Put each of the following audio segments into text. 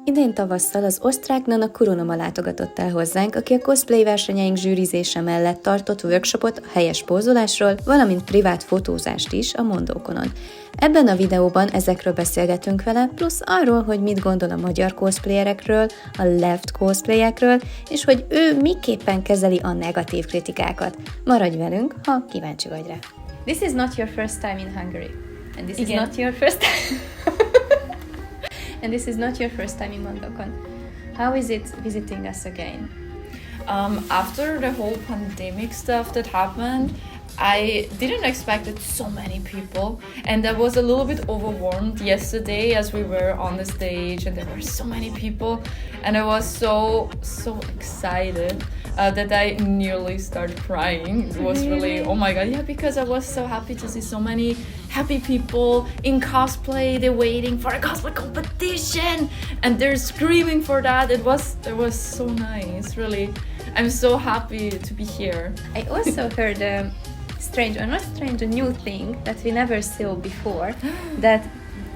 Idén tavasszal az osztrák nana Kuronoma látogatott el hozzánk, aki a cosplay versenyeink zsűrizése mellett tartott workshopot a helyes pózolásról, valamint privát fotózást is a MondoConon. Ebben a videóban ezekről beszélgetünk vele, plusz arról, hogy mit gondol a magyar cosplayerekről, a left cosplayekről, és hogy ő miképpen kezeli a negatív kritikákat. Maradj velünk, ha kíváncsi vagy rá. This is not your first time in Hungary. And this is not your first time... And this is not your first time in MondoCon. How is it visiting us again? After the whole pandemic stuff that happened, I didn't expect it so many people, and I was a little bit overwhelmed yesterday as we were on the stage and there were so many people, and I was so excited that I nearly started crying. It was really, oh my god, yeah, because I was so happy to see so many happy people in cosplay. They're waiting for a cosplay competition and they're screaming for that. It was so nice, really. I'm so happy to be here. I also heard a new thing that we never saw before, that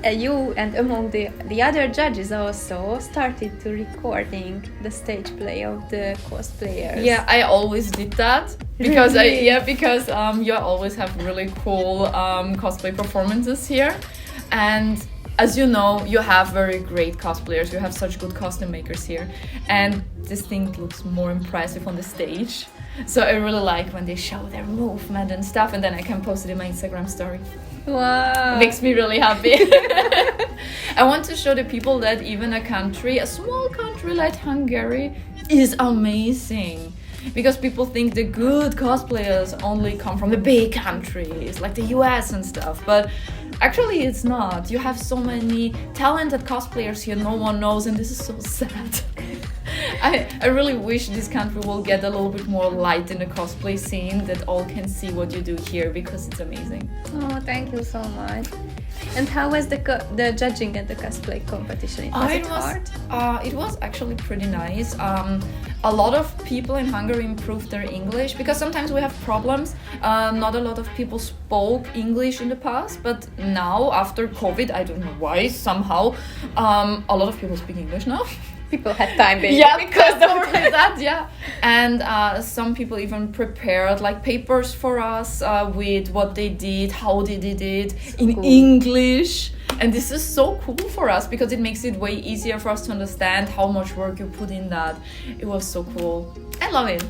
you and among the other judges also started to recording the stage play of the cosplayers. Yeah, I always did that because you always have really cool cosplay performances here, and as you know, you have very great cosplayers. You have such good costume makers here, and this thing looks more impressive on the stage. So I really like when they show their movement and stuff, and then I can post it in my Instagram story. Wow! It makes me really happy. I want to show the people that even a small country like Hungary, is amazing. Because people think the good cosplayers only come from the big countries, like the US and stuff, but actually it's not. You have so many talented cosplayers here no one knows, and this is so sad. I really wish this country will get a little bit more light in the cosplay scene, that all can see what you do here, because it's amazing. Oh, thank you so much. And how was the judging at the cosplay competition? Was it hard? It was actually pretty nice. A lot of people in Hungary improved their English, because sometimes we have problems. Not a lot of people spoke English in the past, but now after COVID, I don't know why, somehow a lot of people speak English now. People had time, basically. Yeah, because of that, yeah. And some people even prepared like papers for us with what they did, how they did it in cool. English. And this is so cool for us, because it makes it way easier for us to understand how much work you put in that. It was so cool. I love it.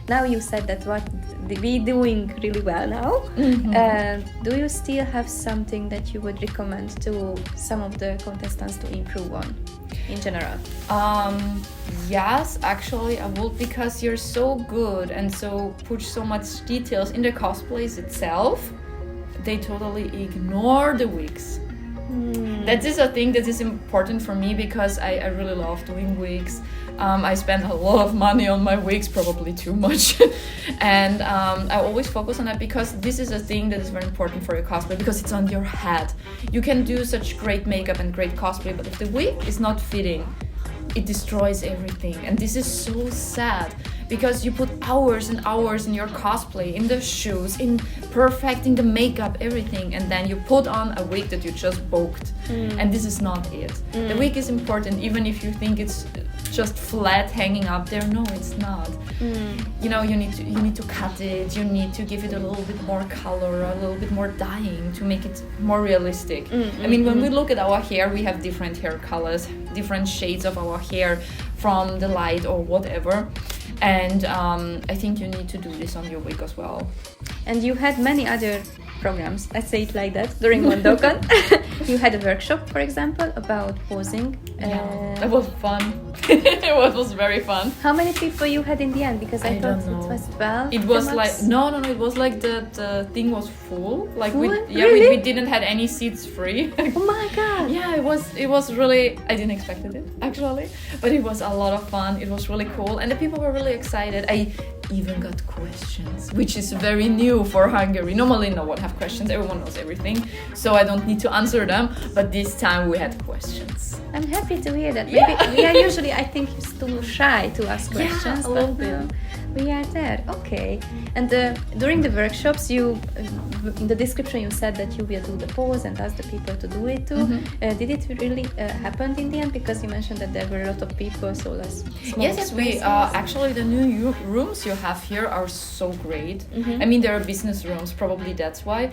Now you said that we're doing really well now. Mm-hmm. Do you still have something that you would recommend to some of the contestants to improve on in general? Yes, actually I would, because you're so good and so put so much details in the cosplays itself. They totally ignore the wigs. That is a thing that is important for me, because I really love doing wigs. I spend a lot of money on my wigs, probably too much. And I always focus on that, because this is a thing that is very important for your cosplay, because it's on your head. You can do such great makeup and great cosplay, but if the wig is not fitting, it destroys everything. And this is so sad, because you put hours and hours in your cosplay, in the shoes, in perfecting the makeup, everything, and then you put on a wig that you just booked. And this is not it. The wig is important, even if you think it's just flat hanging up there. No, it's not. You know, you need to cut it, you need to give it a little bit more color, a little bit more dyeing to make it more realistic. I mean, when we look at our hair, we have different hair colors, different shades of our hair from the light or whatever. And I think you need to do this on your wig as well. And you had many other programs, let's say it like that, during MondoCon. You had a workshop, for example, about posing. That was fun. It was very fun. How many people you had in the end? Because I thought it was 12. It was like no. It was like the thing was full. Like full? We didn't have any seats free. Oh my god! Yeah, it was really. I didn't expect it actually, but it was a lot of fun. It was really cool, and the people were really excited. I even got questions, which is very new for Hungary. Normally, no one have questions. Everyone knows everything, so I don't need to answer them. But this time we had questions. I'm happy to hear that. Maybe we are usually, I think, too shy to ask questions. A little bit. We are there, okay. And during the workshops, you in the description you said that you will do the pose and ask the people to do it too. Did it really happen in the end? Because you mentioned that there were a lot of people, so less. Yes, we actually the new rooms you have here are so great. I mean, there are business rooms, probably that's why.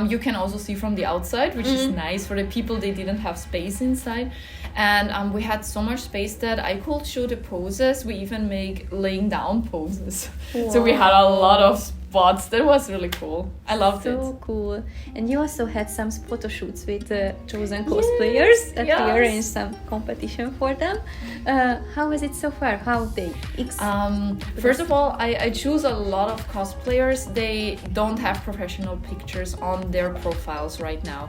You can also see from the outside, which is nice for the people. They didn't have space inside, and we had so much space that I could show the poses. We even make laying down poses. Wow. So we had a lot of spots. That was really cool. I loved it. So cool. And you also had some photo shoots with chosen cosplayers that we arranged some competition for them. How is it so far? How they? First of all, I choose a lot of cosplayers. They don't have professional pictures on their profiles right now,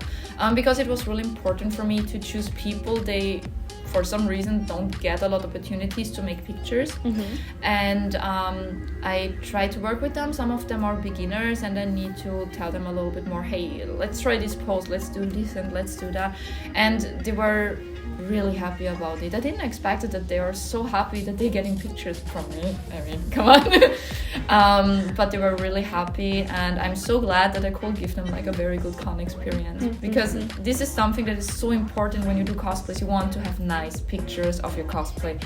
because it was really important for me to choose people they for some reason don't get a lot of opportunities to make pictures. And I try to work with them. Some of them are beginners and I need to tell them a little bit more, hey, let's try this pose, let's do this and let's do that. And they were really happy about it. I didn't expect it, that they are so happy that they're getting pictures from me. I mean, come on. But they were really happy, and I'm so glad that I could give them like a very good con experience, because this is something that is so important when you do cosplays. You want to have nice pictures of your cosplay,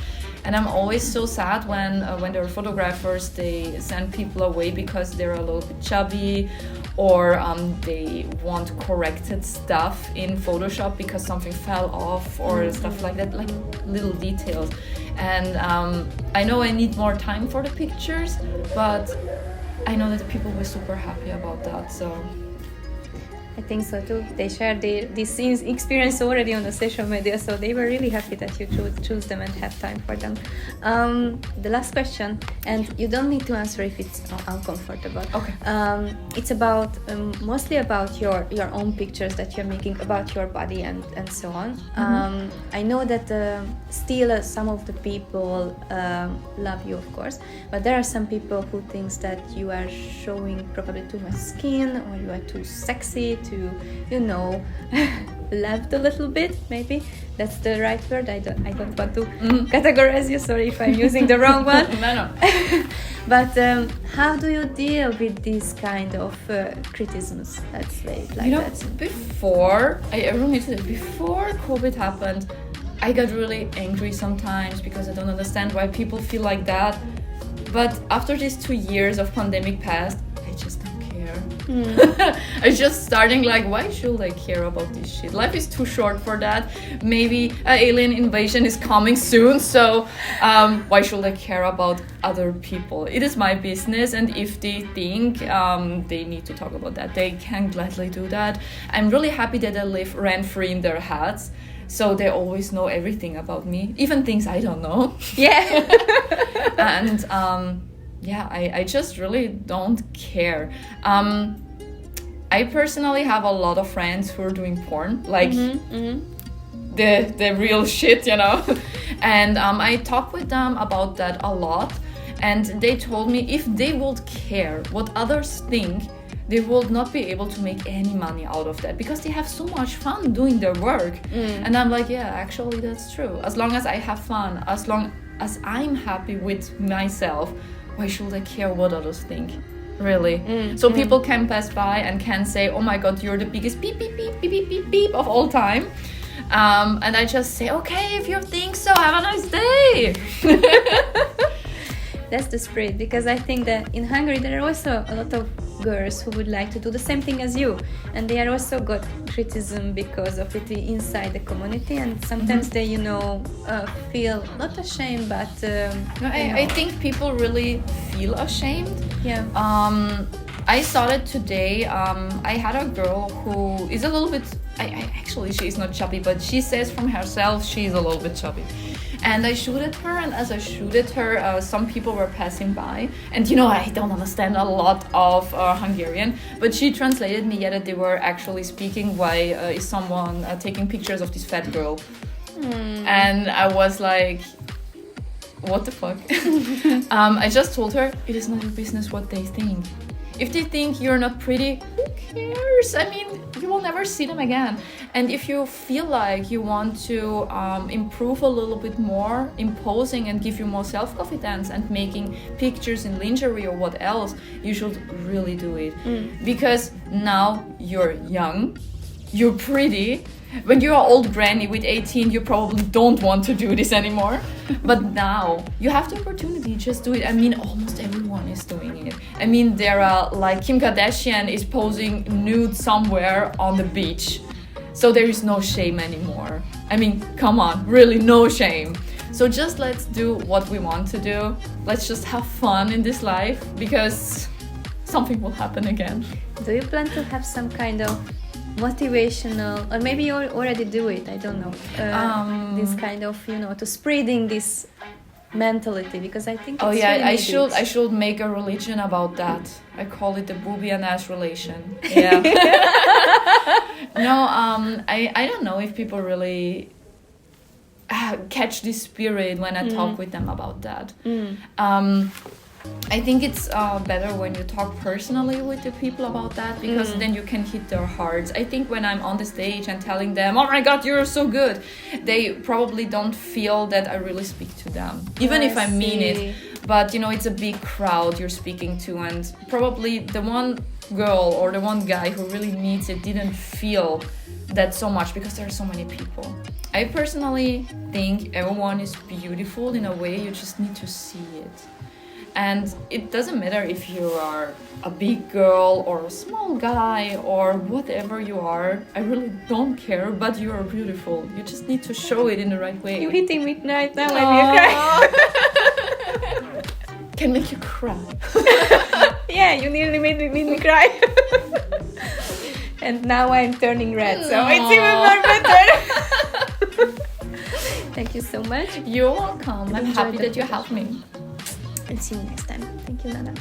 and I'm always so sad when there are photographers, they send people away because they're a little bit chubby, or they want corrected stuff in Photoshop because something fell off or stuff like that, like little details. And I know I need more time for the pictures, but I know that the people were super happy about that, so... I think so too. They shared this experience already on the social media, so they were really happy that you choose them and have time for them. The last question, and you don't need to answer if it's uncomfortable. Okay. It's about mostly about your own pictures that you're making about your body and so on. I know that still some of the people love you, of course, but there are some people who thinks that you are showing probably too much skin, or you are too sexy to, left a little bit, maybe that's the right word. I don't want to categorize you, sorry if I'm using the wrong one. No. But how do you deal with these kind of criticisms, let's say it like that? Before COVID happened, I got really angry sometimes because I don't understand why people feel like that. But after these 2 years of pandemic passed, I just don't care. I just starting like, why should I care about this shit? Life is too short for that. Maybe an alien invasion is coming soon, so why should I care about other people? It is my business, and if they think they need to talk about that, they can gladly do that. I'm really happy that I live rent-free in their heads, so they always know everything about me, even things I don't know. Yeah. And I just really don't care. I personally have a lot of friends who are doing porn, like the real shit, and I talk with them about that a lot, and they told me if they would care what others think, they will not be able to make any money out of that, because they have so much fun doing their work. And I'm like, yeah, actually that's true. As long as I have fun, as long as I'm happy with myself, why should I care what others think? Really. So people can pass by and can say, oh my god, you're the biggest beep beep beep beep beep beep beep of all time. And I just say, okay, if you think so, have a nice day. That's the spirit, because I think that in Hungary there are also a lot of girls who would like to do the same thing as you, and they are also got criticism because of it inside the community, and sometimes they feel not ashamed, but I think people really feel ashamed. Yeah. I saw it today. I had a girl who is a little bit, actually she's not chubby, but she says from herself she's a little bit chubby. And I shooted her, and as I shooted her, some people were passing by. And I don't understand a lot of Hungarian, but she translated me that they were actually speaking, why is someone taking pictures of this fat girl? And I was like, what the fuck? I just told her, it is not your business what they think. If they think you're not pretty, who cares? I mean, you will never see them again. And if you feel like you want to improve a little bit more in posing and give you more self-confidence and making pictures in lingerie or what else, you should really do it. Because now you're young, you're pretty. When you're an old granny with 18, you probably don't want to do this anymore. But now you have the opportunity, just do it. I mean, almost everyone is doing it. I mean, there are like Kim Kardashian is posing nude somewhere on the beach. So there is no shame anymore. I mean, come on, really no shame. So just let's do what we want to do. Let's just have fun in this life, because something will happen again. Do you plan to have some kind of motivational, or maybe you already do it, I don't know, this kind of, to spreading this mentality, because I think it's really I should make a religion about that. I call it the booby and ass relation. Yeah. No, I don't know if people really catch this spirit when I talk with them about that. I think it's better when you talk personally with the people about that, because then you can hit their hearts. I think when I'm on the stage and telling them, oh my god, you're so good, they probably don't feel that I really speak to them, even if I mean it. But it's a big crowd you're speaking to, and probably the one girl or the one guy who really needs it didn't feel that so much, because there are so many people. I personally think everyone is beautiful in a way, you just need to see it. And it doesn't matter if you are a big girl or a small guy or whatever you are. I really don't care, but you are beautiful. You just need to show it in the right way. You're hitting me right now when you cry. Can make you cry. Yeah, you nearly made me cry. And now I'm turning red, so it's even more better. Thank you so much. You're welcome. I'm happy that you helped me. And see you next time. Thank you, Nana.